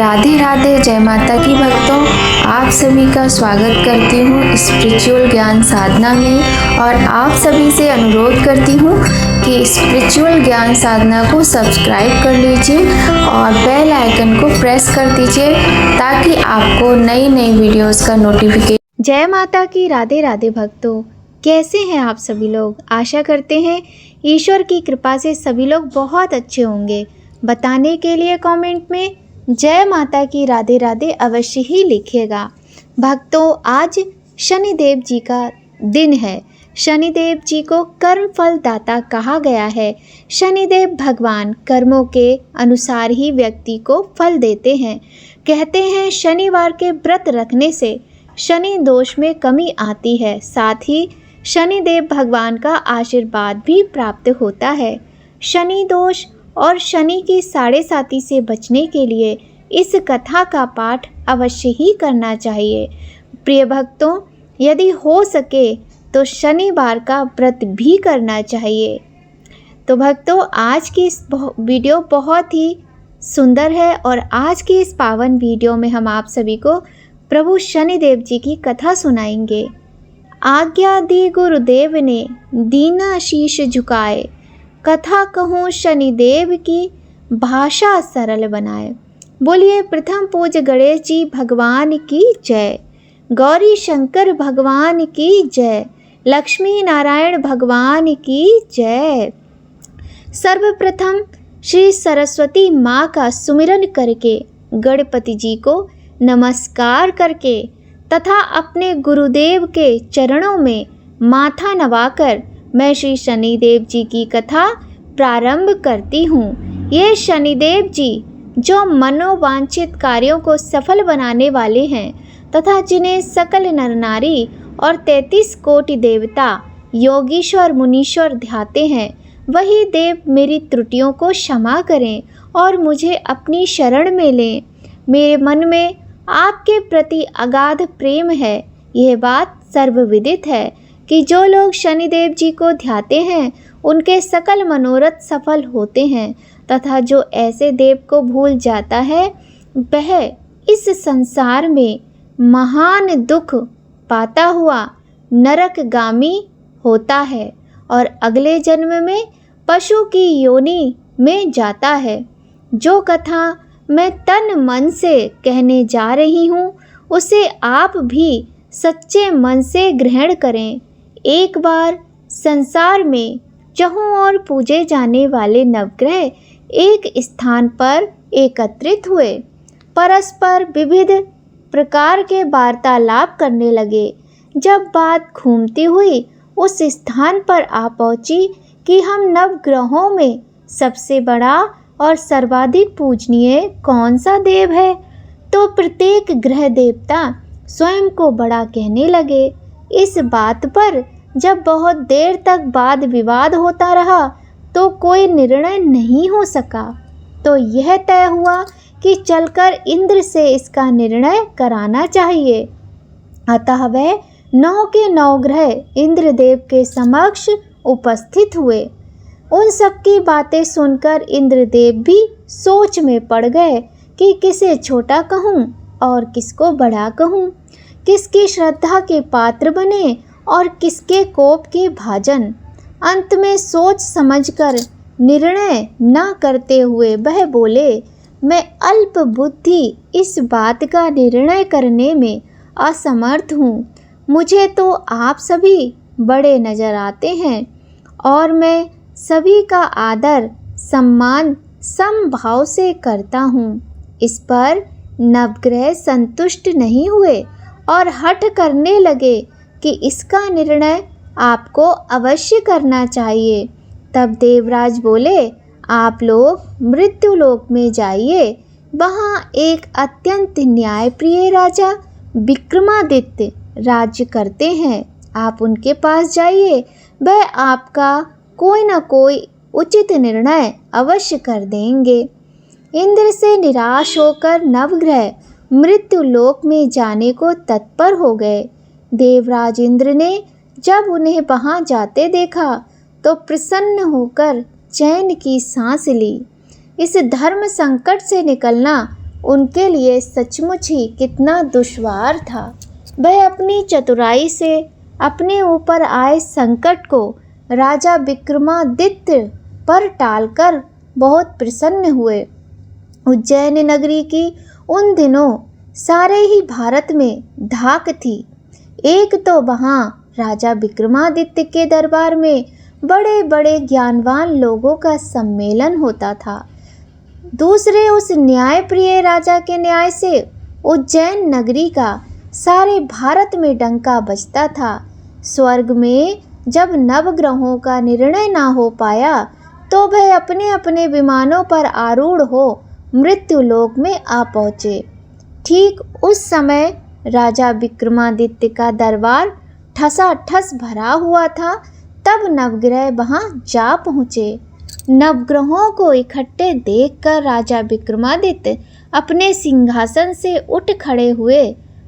राधे राधे, जय माता की भक्तों। आप सभी का स्वागत करती हूँ स्पिरिचुअल ज्ञान साधना में और आप सभी से अनुरोध करती हूँ कि स्पिरिचुअल ज्ञान साधना को सब्सक्राइब कर लीजिए और बेल आइकन को प्रेस कर दीजिए ताकि आपको नई नई वीडियोस का नोटिफिकेशन। जय माता की राधे राधे भक्तों, कैसे हैं आप सभी लोग। आशा करते हैं ईश्वर की कृपा से सभी लोग बहुत अच्छे होंगे। बताने के लिए कमेंट में जय माता की राधे राधे अवश्य ही लिखिएगा। भक्तों, आज शनिदेव जी का दिन है। शनिदेव जी को कर्म फल दाता कहा गया है। शनिदेव भगवान कर्मों के अनुसार ही व्यक्ति को फल देते हैं। कहते हैं शनिवार के व्रत रखने से शनि दोष में कमी आती है, साथ ही शनिदेव भगवान का आशीर्वाद भी प्राप्त होता है। शनि दोष और शनि की साढ़े साती से बचने के लिए इस कथा का पाठ अवश्य ही करना चाहिए। प्रिय भक्तों, यदि हो सके तो शनिवार का व्रत भी करना चाहिए। तो भक्तों, आज की इस वीडियो बहुत ही सुंदर है और आज की इस पावन वीडियो में हम आप सभी को प्रभु शनिदेव जी की कथा सुनाएंगे। आज्ञा दी गुरुदेव ने, दीना शीश झुकाए, कथा कहूँ शनिदेव की, भाषा सरल बनाए। बोलिए प्रथम पूज्य गणेश जी भगवान की जय, गौरी शंकर भगवान की जय, लक्ष्मी नारायण भगवान की जय। सर्वप्रथम श्री सरस्वती माँ का सुमिरन करके, गणपति जी को नमस्कार करके तथा अपने गुरुदेव के चरणों में माथा नवाकर मैं श्री शनिदेव जी की कथा प्रारंभ करती हूँ। ये शनिदेव जी जो मनोवांछित कार्यों को सफल बनाने वाले हैं तथा जिन्हें सकल नर नारी और 33 कोटि देवता योगीश्वर मुनीश्वर ध्याते हैं, वही देव मेरी त्रुटियों को क्षमा करें और मुझे अपनी शरण में लें। मेरे मन में आपके प्रति अगाध प्रेम है। यह बात सर्वविदित है कि जो लोग शनिदेव जी को ध्याते हैं उनके सकल मनोरथ सफल होते हैं तथा जो ऐसे देव को भूल जाता है वह इस संसार में महान दुख पाता हुआ नरकगामी होता है और अगले जन्म में पशु की योनि में जाता है। जो कथा मैं तन मन से कहने जा रही हूँ उसे आप भी सच्चे मन से ग्रहण करें। एक बार संसार में चहुं ओर पूजे जाने वाले नवग्रह एक स्थान पर एकत्रित हुए, परस्पर विविध प्रकार के वार्तालाप करने लगे। जब बात घूमती हुई उस स्थान पर आ पहुंची कि हम नवग्रहों में सबसे बड़ा और सर्वाधिक पूजनीय कौन सा देव है, तो प्रत्येक ग्रह देवता स्वयं को बड़ा कहने लगे। इस बात पर जब बहुत देर तक वाद विवाद होता रहा तो कोई निर्णय नहीं हो सका, तो यह तय हुआ कि चलकर इंद्र से इसका निर्णय कराना चाहिए। अतः वह 9 के 9 ग्रह इंद्रदेव के समक्ष उपस्थित हुए। उन सब की बातें सुनकर इंद्रदेव भी सोच में पड़ गए कि किसे छोटा कहूँ और किसको बड़ा कहूँ, किसकी श्रद्धा के पात्र बने और किसके कोप के भाजन। अंत में सोच समझकर निर्णय न करते हुए वह बोले, मैं अल्प बुद्धि इस बात का निर्णय करने में असमर्थ हूँ। मुझे तो आप सभी बड़े नजर आते हैं और मैं सभी का आदर सम्मान समभाव से करता हूँ। इस पर नवग्रह संतुष्ट नहीं हुए और हठ करने लगे कि इसका निर्णय आपको अवश्य करना चाहिए। तब देवराज बोले, आप लोग मृत्युलोक में जाइए, वहाँ एक अत्यंत न्यायप्रिय राजा विक्रमादित्य राज्य करते हैं। आप उनके पास जाइए, वह आपका कोई न कोई उचित निर्णय अवश्य कर देंगे। इंद्र से निराश होकर नवग्रह मृत्युलोक में जाने को तत्पर हो गए। देवराज इंद्र ने जब उन्हें वहां जाते देखा तो प्रसन्न होकर चैन की सांस ली। इस धर्म संकट से निकलना उनके लिए सचमुच ही कितना दुश्वार था। वह अपनी चतुराई से अपने ऊपर आए संकट को राजा विक्रमादित्य पर टालकर बहुत प्रसन्न हुए। उज्जैन नगरी की उन दिनों सारे ही भारत में धाक थी। एक तो वहाँ राजा विक्रमादित्य के दरबार में बड़े बड़े ज्ञानवान लोगों का सम्मेलन होता था, दूसरे उस न्यायप्रिय राजा के न्याय से उज्जैन नगरी का सारे भारत में डंका बजता था। स्वर्ग में जब नवग्रहों का निर्णय ना हो पाया तो वह अपने अपने विमानों पर आरूढ़ हो मृत्युलोक में आ पहुँचे। ठीक उस समय राजा विक्रमादित्य का दरबार ठसाठस भरा हुआ था। तब नवग्रह वहाँ जा पहुँचे। नवग्रहों को इकट्ठे देखकर राजा विक्रमादित्य अपने सिंहासन से उठ खड़े हुए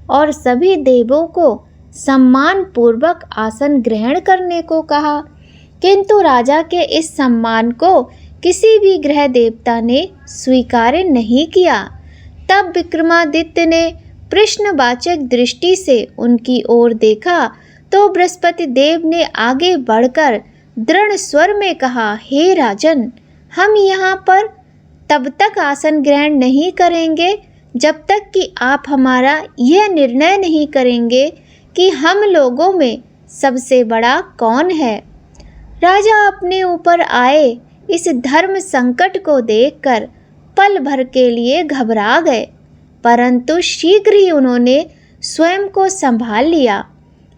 और सभी देवों को सम्मान पूर्वक आसन ग्रहण करने को कहा, किंतु राजा के इस सम्मान को किसी भी ग्रह देवता ने स्वीकार नहीं किया। तब विक्रमादित्य ने प्रश्नवाचक दृष्टि से उनकी ओर देखा तो बृहस्पति देव ने आगे बढ़कर दृढ़ स्वर में कहा, हे राजन, हम यहाँ पर तब तक आसन ग्रहण नहीं करेंगे जब तक कि आप हमारा यह निर्णय नहीं करेंगे कि हम लोगों में सबसे बड़ा कौन है। राजा अपने ऊपर आए इस धर्म संकट को देखकर पल भर के लिए घबरा गए, परंतु शीघ्र ही उन्होंने स्वयं को संभाल लिया।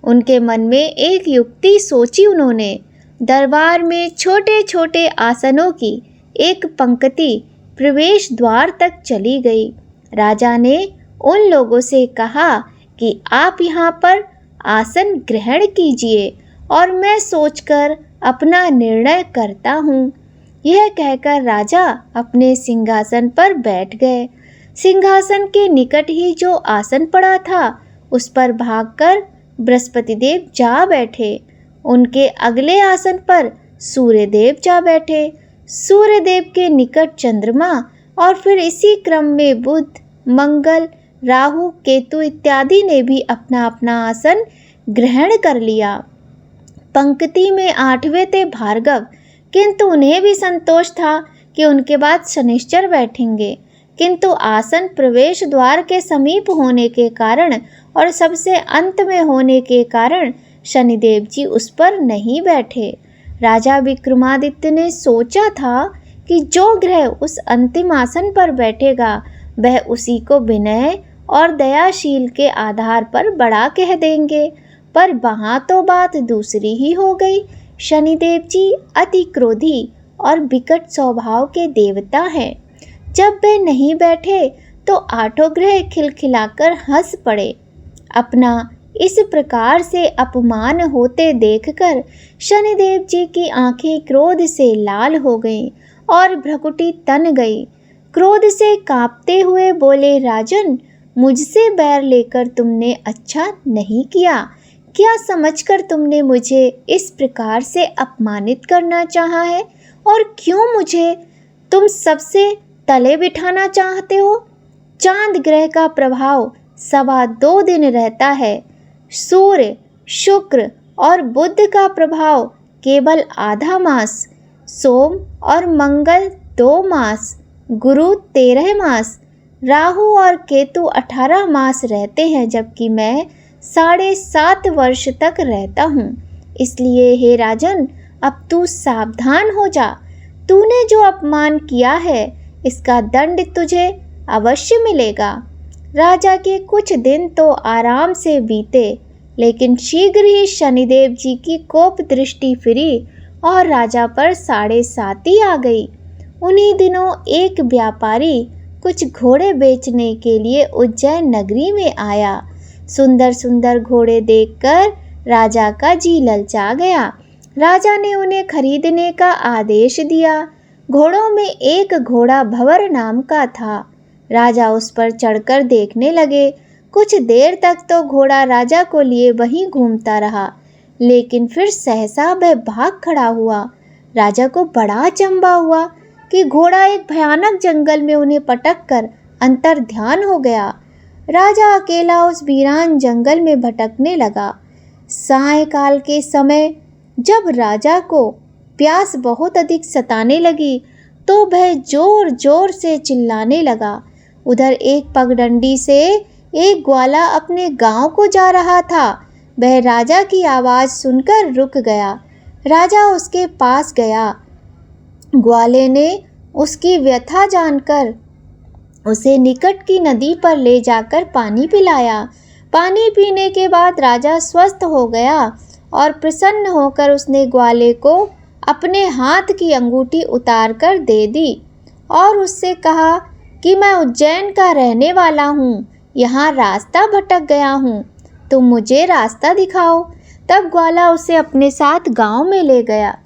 उनके मन में एक युक्ति सोची। उन्होंने दरबार में छोटे छोटे आसनों की एक पंक्ति प्रवेश द्वार तक चली गई। राजा ने उन लोगों से कहा कि आप यहाँ पर आसन ग्रहण कीजिए और मैं सोचकर अपना निर्णय करता हूँ। यह कहकर राजा अपने सिंहासन पर बैठ गए। सिंहासन के निकट ही जो आसन पड़ा था उस पर भागकर बृहस्पति देव जा बैठे। उनके अगले आसन पर सूर्यदेव जा बैठे। सूर्यदेव के निकट चंद्रमा और फिर इसी क्रम में बुध, मंगल, राहु, केतु इत्यादि ने भी अपना अपना आसन ग्रहण कर लिया। पंक्ति में 8वें थे भार्गव, किंतु उन्हें भी संतोष था कि उनके बाद शनिश्चर बैठेंगे, किंतु आसन प्रवेश द्वार के समीप होने के कारण और सबसे अंत में होने के कारण शनिदेव जी उस पर नहीं बैठे। राजा विक्रमादित्य ने सोचा था कि जो ग्रह उस अंतिम आसन पर बैठेगा वह उसी को विनय और दयाशील के आधार पर बड़ा कह देंगे, पर वहाँ तो बात दूसरी ही हो गई। शनिदेव जी अति क्रोधी और विकट स्वभाव के देवता हैं। जब वे नहीं बैठे तो 8 ग्रह खिलखिलाकर हंस पड़े। अपना इस प्रकार से अपमान होते देखकर शनिदेव जी की आंखें क्रोध से लाल हो गईं और भ्रुकुटी तन गई। क्रोध से कांपते हुए बोले, राजन, मुझसे बैर लेकर तुमने अच्छा नहीं किया। क्या समझकर तुमने मुझे इस प्रकार से अपमानित करना चाहा है और क्यों मुझे तुम सबसे तले बिठाना चाहते हो? चांद ग्रह का प्रभाव 2.25 दिन रहता है। सूर्य, शुक्र और बुध का प्रभाव केवल आधा मास, सोम और मंगल 2 मास, गुरु 13 मास, राहु और केतु 18 मास रहते हैं, जबकि मैं 7.5 वर्ष तक रहता हूँ। इसलिए हे राजन, अब तू सावधान हो जा। तूने जो अपमान किया है इसका दंड तुझे अवश्य मिलेगा। राजा के कुछ दिन तो आराम से बीते, लेकिन शीघ्र ही शनिदेव जी की कोप दृष्टि फिरी और राजा पर 7.5 आ गई। उन्हीं दिनों एक व्यापारी कुछ घोड़े बेचने के लिए उज्जैन नगरी में आया। सुंदर सुंदर घोड़े देखकर राजा का जी ललचा गया। राजा ने उन्हें खरीदने का आदेश दिया। घोड़ों में एक घोड़ा भंवर नाम का था। राजा उस पर चढ़कर देखने लगे। कुछ देर तक तो घोड़ा राजा को लिए वहीं घूमता रहा, लेकिन फिर सहसा वह भाग खड़ा हुआ। राजा को बड़ा अचंभा हुआ कि घोड़ा एक भयानक जंगल में उन्हें पटक कर अंतर्ध्यान हो गया। राजा अकेला उस वीरान जंगल में भटकने लगा। सायंकाल के समय जब राजा को प्यास बहुत अधिक सताने लगी तो वह जोर जोर से चिल्लाने लगा। उधर एक पगडंडी से एक ग्वाला अपने गांव को जा रहा था। वह राजा की आवाज़ सुनकर रुक गया। राजा उसके पास गया। ग्वाले ने उसकी व्यथा जानकर उसे निकट की नदी पर ले जाकर पानी पिलाया। पानी पीने के बाद राजा स्वस्थ हो गया और प्रसन्न होकर उसने ग्वाले को अपने हाथ की अंगूठी उतार कर दे दी और उससे कहा कि मैं उज्जैन का रहने वाला हूँ, यहाँ रास्ता भटक गया हूँ, तुम मुझे रास्ता दिखाओ। तब ग्वाला उसे अपने साथ गांव में ले गया।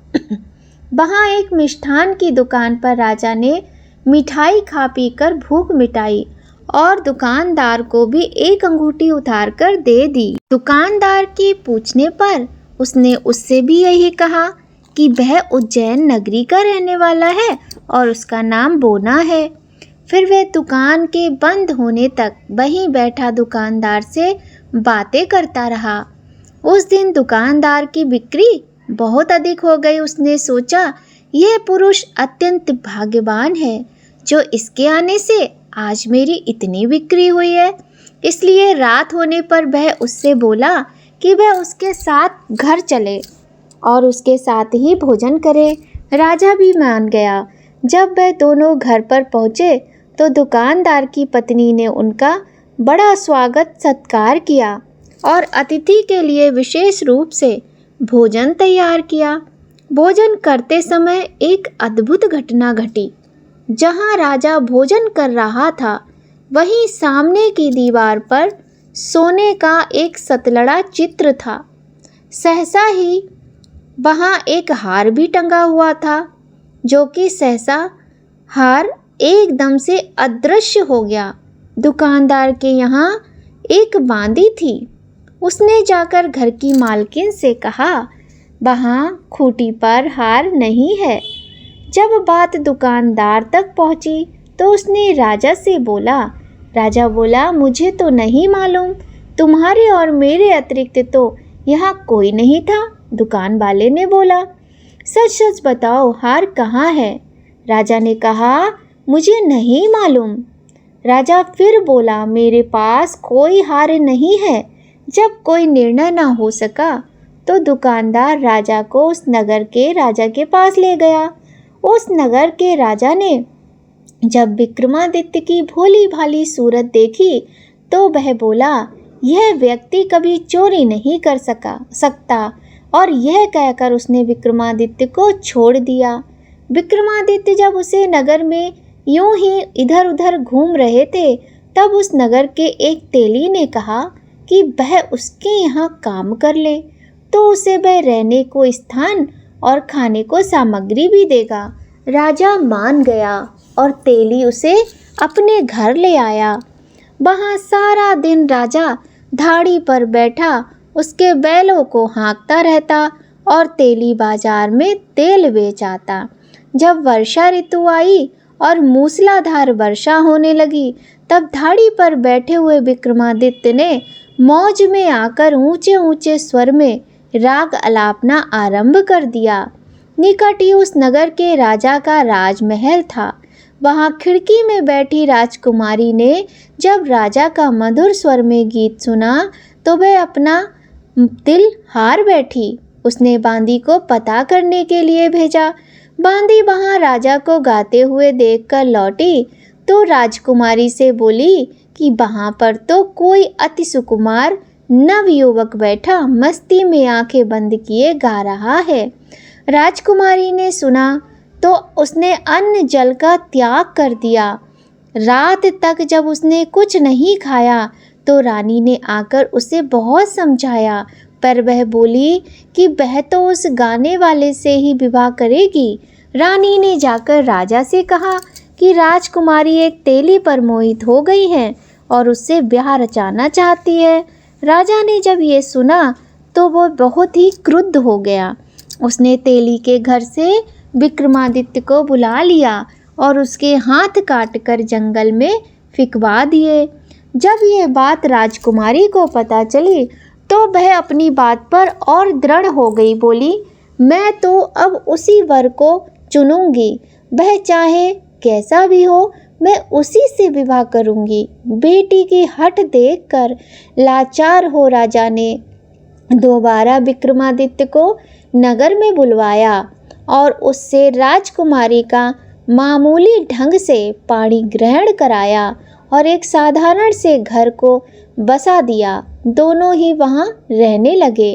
वहाँ एक मिष्ठान की दुकान पर राजा ने मिठाई खा पी कर भूख मिटाई और दुकानदार को भी एक अंगूठी उतार कर दे दी। दुकानदार के पूछने पर उसने उससे भी यही कहा कि वह उज्जैन नगरी का रहने वाला है और उसका नाम बोना है। फिर वह दुकान के बंद होने तक वहीं बैठा दुकानदार से बातें करता रहा। उस दिन दुकानदार की बिक्री बहुत अधिक हो गई। उसने सोचा, यह पुरुष अत्यंत भाग्यवान है जो इसके आने से आज मेरी इतनी बिक्री हुई है। इसलिए रात होने पर वह उससे बोला कि वह उसके साथ घर चले और उसके साथ ही भोजन करे। राजा भी मान गया। जब वह दोनों घर पर पहुँचे तो दुकानदार की पत्नी ने उनका बड़ा स्वागत सत्कार किया और अतिथि के लिए विशेष रूप से भोजन तैयार किया। भोजन करते समय एक अद्भुत घटना घटी। जहाँ राजा भोजन कर रहा था वहीं सामने की दीवार पर सोने का एक सतलड़ा चित्र था। सहसा ही वहाँ एक हार भी टंगा हुआ था, जो कि सहसा हार एकदम से अदृश्य हो गया। दुकानदार के यहाँ एक बांदी थी। उसने जाकर घर की मालकिन से कहा, वहाँ खूंटी पर हार नहीं है। जब बात दुकानदार तक पहुँची तो उसने राजा से बोला। राजा बोला, मुझे तो नहीं मालूम, तुम्हारे और मेरे अतिरिक्त तो यहाँ कोई नहीं था। दुकान वाले ने बोला, सच सच बताओ, हार कहाँ है? राजा ने कहा, मुझे नहीं मालूम। राजा फिर बोला, मेरे पास कोई हार नहीं है। जब कोई निर्णय न हो सका तो दुकानदार राजा को उस नगर के राजा के पास ले गया। उस नगर के राजा ने जब विक्रमादित्य की भोली भाली सूरत देखी तो वह बोला, यह व्यक्ति कभी चोरी नहीं कर सकता और यह कहकर उसने विक्रमादित्य को छोड़ दिया। विक्रमादित्य जब उसे नगर में यूं ही इधर उधर घूम रहे थे तब उस नगर के एक तेली ने कहा कि वह उसके यहाँ काम कर ले तो उसे वह रहने को स्थान और खाने को सामग्री भी देगा। राजा मान गया और तेली उसे अपने घर ले आया। वहाँ सारा दिन राजा धाड़ी पर बैठा उसके बैलों को हाँकता रहता और तेली बाजार में तेल बेच आता। जब वर्षा ऋतु आई और मूसलाधार वर्षा होने लगी तब धाड़ी पर बैठे हुए विक्रमादित्य ने मौज में आकर ऊंचे ऊंचे स्वर में राग अलापना आरंभ कर दिया। निकट ही उस नगर के राजा का राजमहल था। वहाँ खिड़की में बैठी राजकुमारी ने जब राजा का मधुर स्वर में गीत सुना तो वह अपना दिल हार बैठी। उसने बांदी को पता करने के लिए भेजा। बांदी वहाँ राजा को गाते हुए देखकर लौटी तो राजकुमारी से बोली कि वहाँ पर तो कोई अति सुकुमार नवयुवक बैठा मस्ती में आंखें बंद किए गा रहा है। राजकुमारी ने सुना तो उसने अन्न जल का त्याग कर दिया। रात तक जब उसने कुछ नहीं खाया तो रानी ने आकर उसे बहुत समझाया, पर वह बोली कि वह तो उस गाने वाले से ही विवाह करेगी। रानी ने जाकर राजा से कहा कि राजकुमारी एक तेली पर मोहित हो गई है और उससे ब्याह रचाना चाहती है। राजा ने जब ये सुना तो वो बहुत ही क्रुद्ध हो गया। उसने तेली के घर से विक्रमादित्य को बुला लिया और उसके हाथ काटकर जंगल में फिकवा दिए। जब ये बात राजकुमारी को पता चली तो वह अपनी बात पर और दृढ़ हो गई। बोली, मैं तो अब उसी वर को चुनूंगी, वह चाहे कैसा भी हो, मैं उसी से विवाह करूंगी। बेटी की हठ देखकर लाचार हो राजा ने दोबारा विक्रमादित्य को नगर में बुलवाया और उससे राजकुमारी का मामूली ढंग से पाणी ग्रहण कराया और एक साधारण से घर को बसा दिया। दोनों ही वहाँ रहने लगे।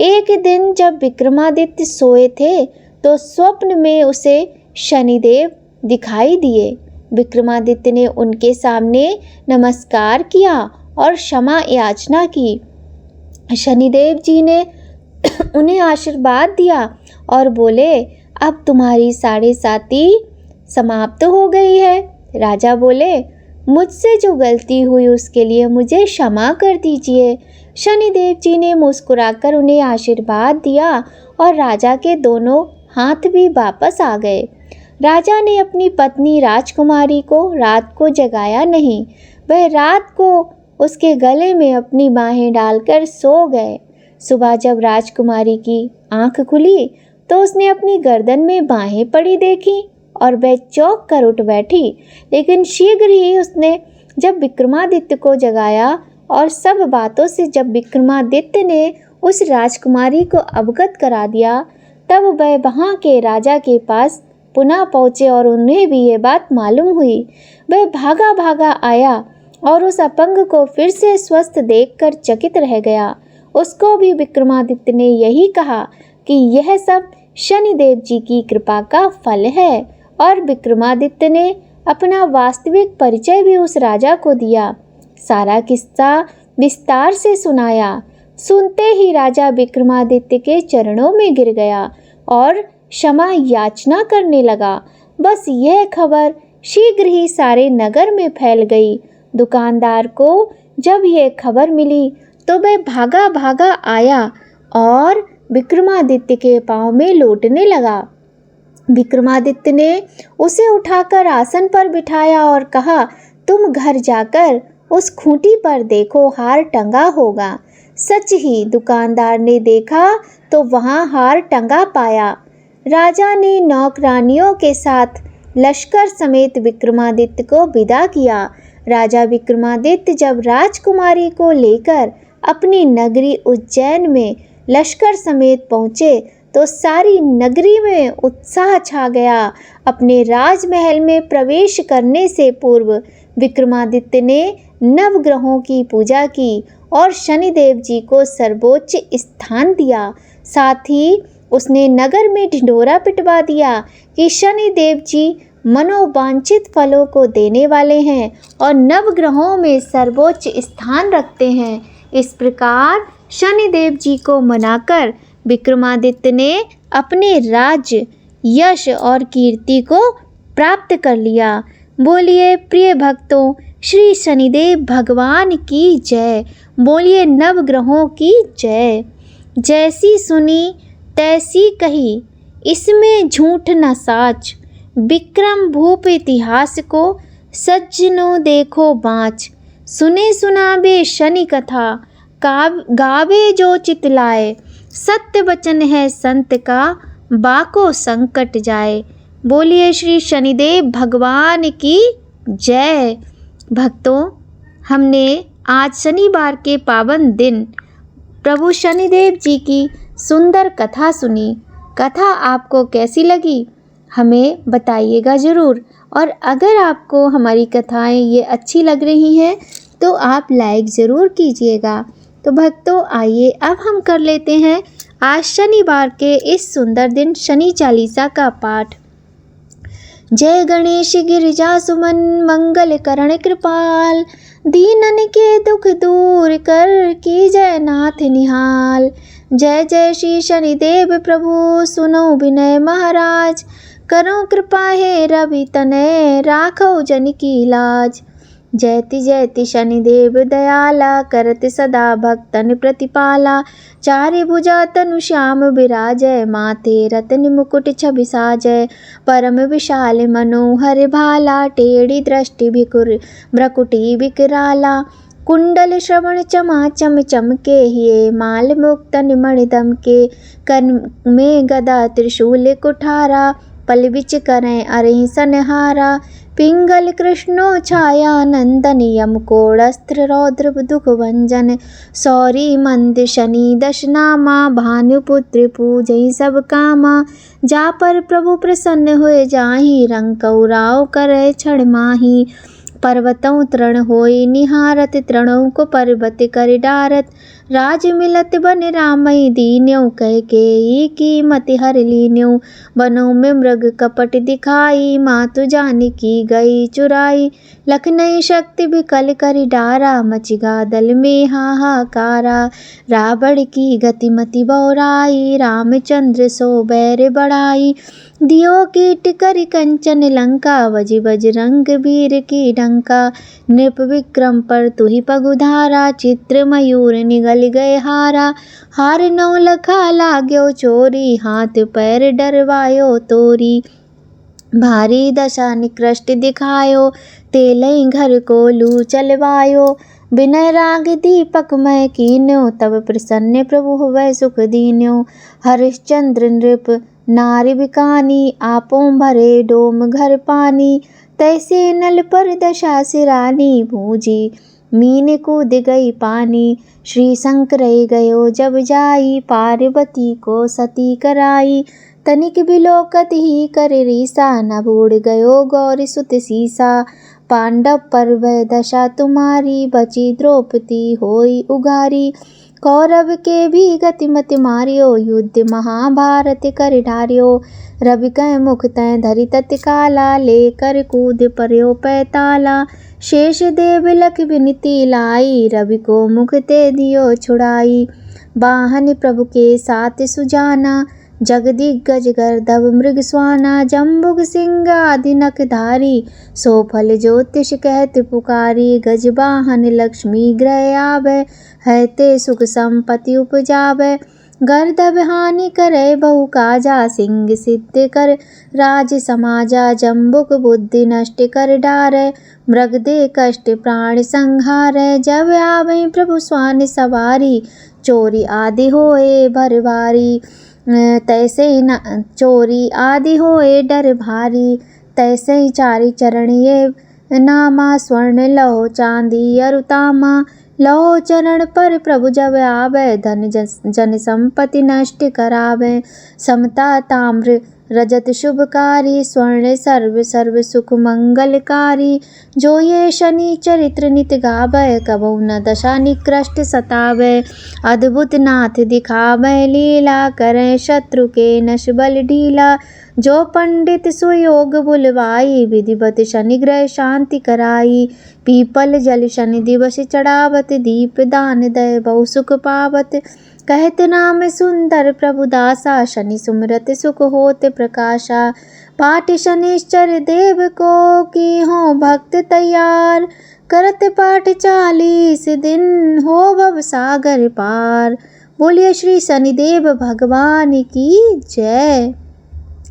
एक दिन जब विक्रमादित्य सोए थे तो स्वप्न में उसे शनिदेव दिखाई दिए। विक्रमादित्य ने उनके सामने नमस्कार किया और क्षमा याचना की। शनिदेव जी ने उन्हें आशीर्वाद दिया और बोले, अब तुम्हारी साढ़े साती समाप्त हो गई है। राजा बोले, मुझसे जो गलती हुई उसके लिए मुझे क्षमा कर दीजिए। शनिदेव जी ने मुस्कुराकर उन्हें आशीर्वाद दिया और राजा के दोनों हाथ भी वापस आ गए। राजा ने अपनी पत्नी राजकुमारी को रात को जगाया नहीं। वह रात को उसके गले में अपनी बाहें डालकर सो गए। सुबह जब राजकुमारी की आंख खुली तो उसने अपनी गर्दन में बाहें पड़ी देखी और वह चौंक कर उठ बैठी। लेकिन शीघ्र ही उसने जब विक्रमादित्य को जगाया और सब बातों से जब विक्रमादित्य ने उस राजकुमारी को अवगत करा दिया, तब वह वहाँ के राजा के पास पुनः पहुँचे और उन्हें भी ये बात मालूम हुई। वह भागा भागा आया और उस अपंग को फिर से स्वस्थ देखकर चकित रह गया। उसको भी विक्रमादित्य ने यही कहा कि यह सब शनिदेव जी की कृपा का फल है और विक्रमादित्य ने अपना वास्तविक परिचय भी उस राजा को दिया। सारा किस्सा विस्तार से सुनाया। सुनते ही राजा विक्रमादित्य के चरणों में गिर गया और क्षमा याचना करने लगा। बस यह खबर शीघ्र ही सारे नगर में फैल गई। दुकानदार को जब यह खबर मिली तो वह भागा भागा आया और विक्रमादित्य के पांव में लौटने लगा। विक्रमादित्य ने उसे उठाकर आसन पर बिठाया और कहा, तुम घर जाकर उस खूंटी पर देखो, हार टंगा होगा। सच ही दुकानदार ने देखा तो वहाँ हार टंगा पाया। राजा ने नौकरानियों के साथ लश्कर समेत विक्रमादित्य को विदा किया। राजा विक्रमादित्य जब राजकुमारी को लेकर अपनी नगरी उज्जैन में लश्कर समेत पहुँचे तो सारी नगरी में उत्साह छा गया। अपने राजमहल में प्रवेश करने से पूर्व विक्रमादित्य ने नवग्रहों की पूजा की और शनिदेव जी को सर्वोच्च स्थान दिया। साथ ही उसने नगर में ढिंढोरा पिटवा दिया कि शनिदेव जी मनोवांछित फलों को देने वाले हैं और नवग्रहों में सर्वोच्च स्थान रखते हैं। इस प्रकार शनिदेव जी को मनाकर विक्रमादित्य ने अपने राज्य, यश और कीर्ति को प्राप्त कर लिया। बोलिए प्रिय भक्तों, श्री शनिदेव भगवान की जय। बोलिए नवग्रहों की जय। जैसी सुनी तैसी कही, इसमें झूठ न साच। विक्रम भूप इतिहास को सज्जनों देखो बाँच। सुने सुनावे शनि कथा, गावे जो चितलाए। सत्य वचन है संत का, बाको संकट जाए। बोलिए श्री शनिदेव भगवान की जय। भक्तों, हमने आज शनिवार के पावन दिन प्रभु शनिदेव जी की सुंदर कथा सुनी। कथा आपको कैसी लगी हमें बताइएगा ज़रूर। और अगर आपको हमारी कथाएं ये अच्छी लग रही हैं तो आप लाइक ज़रूर कीजिएगा। तो भक्तों, आइए अब हम कर लेते हैं आज शनिवार के इस सुंदर दिन शनि चालीसा का पाठ। जय गणेश गिरिजा सुमन, मंगल करण कृपाल। दीनन के दुख दूर कर, की जय नाथ निहाल। जय जय श्री शनिदेव प्रभु, सुनो विनय महाराज। करो कृपा हे रवि तनय, राखो जन की लाज। जयति शनिदेव दयाला, करत सदा भक्तन प्रतिपाला। चारि भुजा तनु श्याम विराजय, माथे रत्न मुकुट छवि साजय। परम विशाल मनोहर भाला, टेढ़ी दृष्टि भिकुर भ्रकुटी विकराला। कुंडल श्रवण चमाचम चमके, हिये माल मुक्तन मणि दमके। कर में गदा त्रिशूल कुठारा, पल बिच करें अरहि सनहारा। पिंगल कृष्णो छाया नंदन, यम कोड़स्त्र रौद्र दुख भंजन। सौरी मंद शनि दश नामा, भानुपुत्र पूजई सब कामा। जा पर प्रभु प्रसन्न हुए जाहि, रंग कौराव करे क्षण माही। पर्वतों तृण होई निहारत, तृणों को पर्वत कर डारत। राज मिलत बन रामई दीन्यों, कह के कीमत हर लीन्यों। वनों में मृग कपट दिखाई, मातु जानकी गई चुराई। लखनई शक्ति विकल करि डारा, मचिगा दल में हाहाकारा। रावण की गतिमति बौराई, रामचंद्र सो बैर बढ़ाई। दियो कीट करि कंचन लंका, बजि बजरंग वीर की डंका। नृप विक्रम पर तुहि पगुधारा, चित्र मयूर निगल गए हारा। हार नौ लखा लाग्यो चोरी, हाथ पैर डरवायो तोरी। भारी दशा निकृष्ट दिखायो, तेलई घर को लू चलवायो। विनय राग दीपक मय कीन्यो, तब प्रसन्न प्रभु हुए सुख दीन्यो। हरिश्चंद्र नृप नारि बिकानी, आपों भरे डोम घर पानी। तैसे नल पर दशा सिरानी, भूजी मीन कूद गई पानी। श्री शंकर गयो जब जाई, पार्वती को सती कराई। तनिक बिलोकत ही कर रीसा, न बूढ़ गयो गौरी सुत सीसा। पांडव पर वह दशा तुम्हारी, बची द्रौपदी होई उगारी। कौरव के भी गतिमति मारियो, युद्ध महाभारत कर ढारियो। रवि कै मुख तै धरि तत्काला, लेकर कूद पर्यो पैताला। शेष देव लख विनती लाई, रवि को मुख ते दियो छुड़ाई। वाहन प्रभु के साथ सुजाना, जगदिग्गज गर्दभ मृग स्वाना। जम्बुग सिंह आदि नखधारी, सो फल ज्योतिष कहत पुकारी। गज वाहन लक्ष्मी ग्रह आवे, है ते सुख संपत्ति उपजावे। गर्दभ हानि करे बहु काजा, सिंह सिद्ध कर राज समाजा। जम्बुक बुद्धि नष्ट कर डारे, मृग दे कष्ट प्राण संहारे। जब आवे प्रभु स्वान सवारी, चोरी आदि होए भर भारी। तैसे न चोरी आदि होए डर भारी। तैसे ही चारि चरण ये नामा, स्वर्ण लौह चांदी अरुतामा। लौह चरण पर प्रभु जब आवे, धन जन संपत्ति नष्ट करावे। समता ताम्र रजत शुभकारी, स्वर्ण सर्व सर्व सुख मंगलकारी। जो ये शनि चरित्र नित गावे, कबहु न दशा निकृष्ट सतावे। अद्भुत नाथ दिखावे लीला, करें शत्रु के नश बल ढीला। जो पंडित सुयोग बुलवाई, विधिवत शनि ग्रह शांति कराई। पीपल जल शनि दिवस चढ़ावत, दीप दान दय बहु सुख पावत। कहत नाम सुंदर प्रभु दासा, शनि सुमरत सुख होत प्रकाशा। पाठ शनिश्चर देव को की हो भक्त तैयार, करत पाठ 40 दिन हो भव सागर पार। बोलिए श्री शनिदेव भगवान की जय।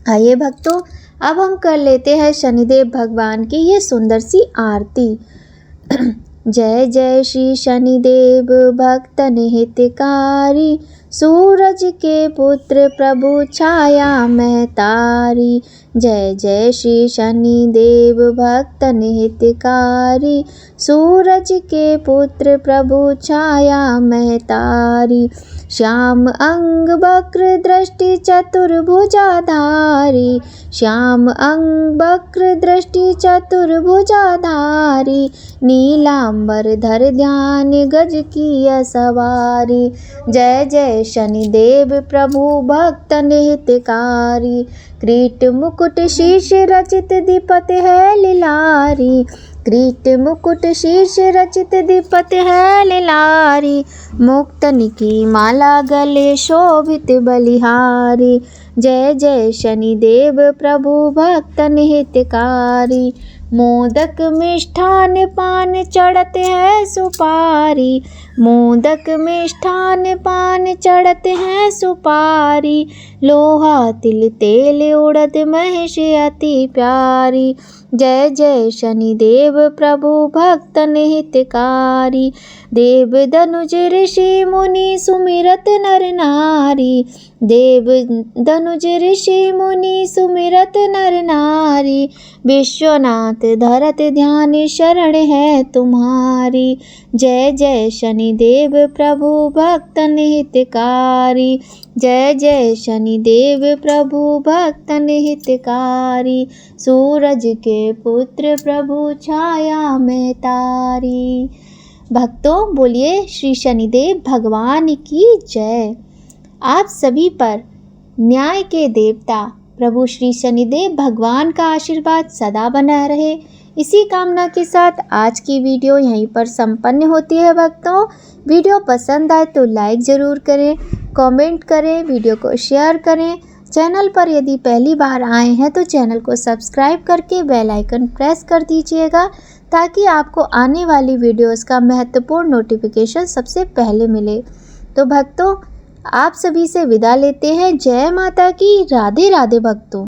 आइए भक्तों, अब हम कर लेते हैं शनिदेव भगवान की ये सुंदर सी आरती। जय जय श्री शनिदेव भक्तन हितकारी, सूरज के पुत्र प्रभु छाया में तारी। जय जय श्री शनिदेव भक्तन हितकारी, सूरज के पुत्र प्रभु छाया में तारी। श्याम अंग वक्र दृष्टि चतुर्भुजाधारी, श्याम अंग वक्र दृष्टि चतुर्भुजाधारी। नीलांबर धर ध्यान गज की सवारी। जय जय शनिदेव प्रभु भक्तन हितकारी, किरीट मुकुट शीश रचित दीपत है लिलारी। किरीट मुकुट शीश रचित दीपत है लिलारी। मुक्तन की माला गले शोभित बलिहारी। जय जय शनिदेव प्रभु भक्तन हितकारी, मोदक मिष्ठान पान चढ़ते हैं सुपारी, मोदक मिष्ठान पान चढ़ते हैं सुपारी, लोहा तिल तेल उड़द महेश अति प्यारी, जय जय शनिदेव प्रभु भक्तन हितकारी, देव धनुज ऋषि मुनि सुमिरत नर नारी, देव धनुज ऋषि मुनि सुमिरत नर नारी, विश्वनाथ धरत ध्यान शरण है तुम्हारी, जय जय शनिदेव प्रभु भक्तन हितकारी, जय जय शनिदेव प्रभु भक्तन हितकारी, सूरज के पुत्र प्रभु छाया में तारी। भक्तों बोलिए श्री शनिदेव भगवान की जय। आप सभी पर न्याय के देवता प्रभु श्री शनिदेव भगवान का आशीर्वाद सदा बना रहे, इसी कामना के साथ आज की वीडियो यहीं पर संपन्न होती है। भक्तों वीडियो पसंद आए तो लाइक ज़रूर करें, कमेंट करें, वीडियो को शेयर करें। चैनल पर यदि पहली बार आए हैं तो चैनल को सब्सक्राइब करके बेल आइकन प्रेस कर दीजिएगा, ताकि आपको आने वाली वीडियोस का महत्वपूर्ण नोटिफिकेशन सबसे पहले मिले। तो भक्तों आप सभी से विदा लेते हैं। जय माता की। राधे राधे भक्तों।